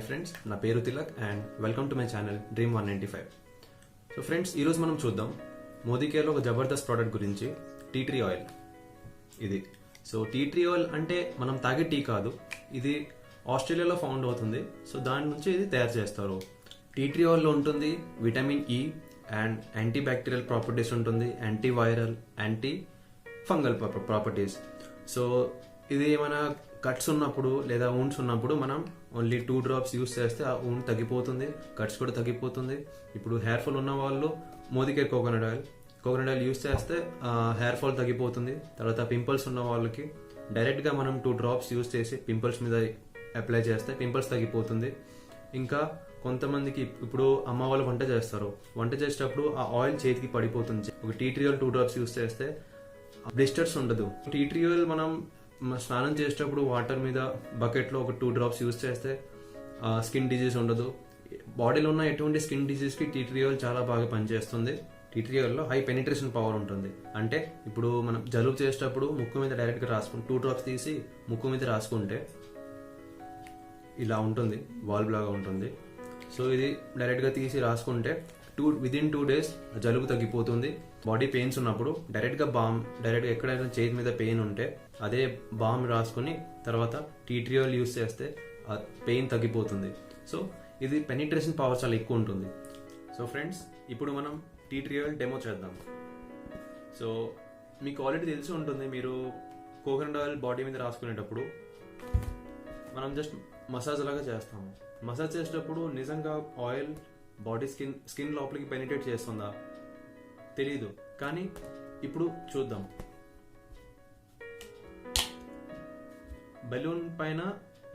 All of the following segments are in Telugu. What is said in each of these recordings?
friends, na peru Tilak and welcome to my channel Dream 195. So friends, ee roju manam chuddam Modicare lo oka jabardast product gurinchi tea tree oil. Idi so tea tree oil ante manam taage tea కాదు, ఇది ఆస్ట్రేలియాలో ఫౌండ్ అవుతుంది. సో దాని నుంచి ఇది తయారు చేస్తారు. టీ ట్రీ ఆయిల్లో ఉంటుంది vitamin E and antibacterial properties ఉంటుంది, antiviral, anti fungal properties. So ఇది ఏమైనా కట్స్ ఉన్నప్పుడు లేదా ఊండ్స్ ఉన్నప్పుడు మనం ఓన్లీ 2 drops యూస్ చేస్తే ఆ ఊండ్ తగ్గిపోతుంది, కట్స్ కూడా తగ్గిపోతుంది. ఇప్పుడు హెయిర్ ఫాల్ ఉన్న వాళ్ళు మోదికేర్ కోకోనట్ ఆయిల్ యూస్ చేస్తే హెయిర్ ఫాల్ తగ్గిపోతుంది. తర్వాత పింపుల్స్ ఉన్న వాళ్ళకి డైరెక్ట్గా మనం 2 drops యూస్ చేసి పింపుల్స్ మీద అప్లై చేస్తే పింపుల్స్ తగ్గిపోతుంది. ఇంకా కొంతమందికి ఇప్పుడు అమ్మ వాళ్ళు వంట చేసేటప్పుడు ఆ ఆయిల్ చేతికి పడిపోతుంది. ఒక tea tree oil 2 drops use చేస్తే బ్లిస్టర్స్ ఉండదు. టీ ట్రీ ఆయిల్ మనం స్నానం చేసేటప్పుడు వాటర్ మీద బకెట్లో ఒక 2 drops యూస్ చేస్తే స్కిన్ డిజీజ్ ఉండదు. బాడీలో ఉన్న ఎటువంటి స్కిన్ డిజీజ్కి టీ ట్రీ ఆయిల్ చాలా బాగా పనిచేస్తుంది. టీ ట్రీ ఆయిల్లో హై పెనిట్రేషన్ పవర్ ఉంటుంది. అంటే ఇప్పుడు మనం జలుబు చేసేటప్పుడు ముక్కు మీద డైరెక్ట్గా రాసుకుంటే 2 drops తీసి ముక్కు మీద రాసుకుంటే ఇలా ఉంటుంది, వాల్వ్ లాగా ఉంటుంది. సో ఇది డైరెక్ట్గా తీసి రాసుకుంటే విదిన్ 2 days జలుబు తగ్గిపోతుంది. బాడీ పెయిన్స్ ఉన్నప్పుడు డైరెక్ట్గా ఎక్కడైనా చేతి మీద పెయిన్ ఉంటే అదే బామ్ రాసుకుని తర్వాత టీ ట్రీ ఆయిల్ యూస్ చేస్తే ఆ పెయిన్ తగ్గిపోతుంది. సో ఇది పెనిట్రేషన్ పవర్ చాలా ఎక్కువ ఉంటుంది. సో ఫ్రెండ్స్, ఇప్పుడు మనం టీ ట్రీ ఆయిల్ డెమో చేద్దాం. సో మీకు ఆల్రెడీ తెలిసి ఉంటుంది, మీరు కోకోనట్ ఆయిల్ బాడీ మీద రాసుకునేటప్పుడు మనం జస్ట్ మసాజ్ లాగా చేస్తాము. మసాజ్ చేసేటప్పుడు నిజంగా ఆయిల్ బాడీ స్కిన్ లోపలికి పెనిట్రేట్ చేస్తుందా తెలీదు, కానీ ఇప్పుడు చూద్దాం. బెలూన్ పైన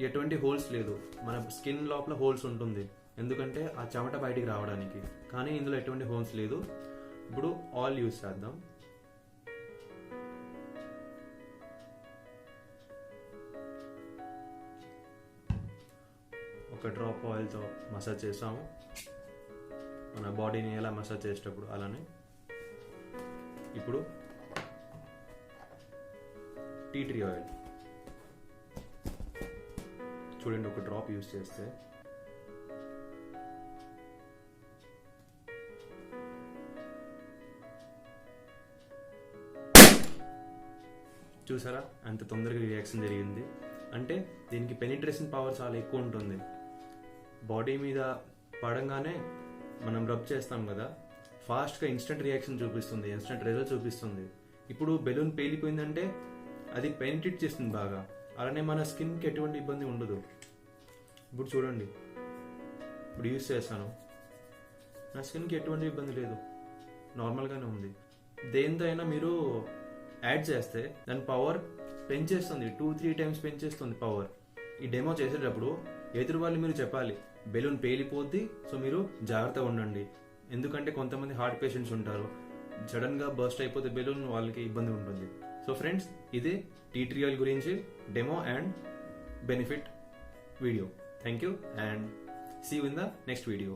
ఎటువంటి హోల్స్ లేదు, మన స్కిన్ లోపల హోల్స్ ఉంటుంది, ఎందుకంటే ఆ చెమట బయటికి రావడానికి. కానీ ఇందులో ఎటువంటి హోల్స్ లేదు. ఇప్పుడు ఆయిల్ యూస్ చేద్దాం. ఒక డ్రాప్ ఆయిల్తో మసాజ్ చేసాము, మన బాడీని ఎలా మసాజ్ చేసేటప్పుడు అలానే. ఇప్పుడు టీ ట్రీ ఆయిల్ చూడండి, ఒక డ్రాప్ యూస్ చేస్తే చూసారా అంత తొందరగా రియాక్షన్ జరిగింది. అంటే దీనికి పెనిట్రేషన్ పవర్ చాలా ఎక్కువ ఉంటుంది. బాడీ మీద పడంగానే మనం రబ్ చేస్తాం కదా, ఫాస్ట్గా ఇన్స్టెంట్ రియాక్షన్ చూపిస్తుంది, ఇన్స్టెంట్ రిజల్ట్ చూపిస్తుంది. ఇప్పుడు బెలూన్ పేలిపోయిందంటే అది పెనిట్రేట్ చేస్తుంది బాగా, అలానే మన స్కిన్కి ఎటువంటి ఇబ్బంది ఉండదు. ఇప్పుడు చూడండి, ఇప్పుడు యూస్ చేస్తాను, నా స్కిన్కి ఎటువంటి ఇబ్బంది లేదు, నార్మల్గానే ఉంది. దేంతో అయినా మీరు యాడ్ చేస్తే దాని పవర్ పెంచేస్తుంది, 2-3 times పెంచేస్తుంది పవర్. ఈ డెమో చేసేటప్పుడు ఎదురు వాళ్ళు మీరు చెప్పాలి బెలూన్ పేలిపోద్ది, సో మీరు జాగ్రత్తగా ఉండండి. ఎందుకంటే కొంతమంది హార్ట్ పేషెంట్స్ ఉంటారు, సడన్ గా బర్స్ట్ అయిపోతే బెలూన్ వాళ్ళకి ఇబ్బంది ఉంటుంది. సో ఫ్రెండ్స్, ఇదే టీ ట్రీ ఆయిల్ గురించి demo and benefit video. Thank you and see you in the next video.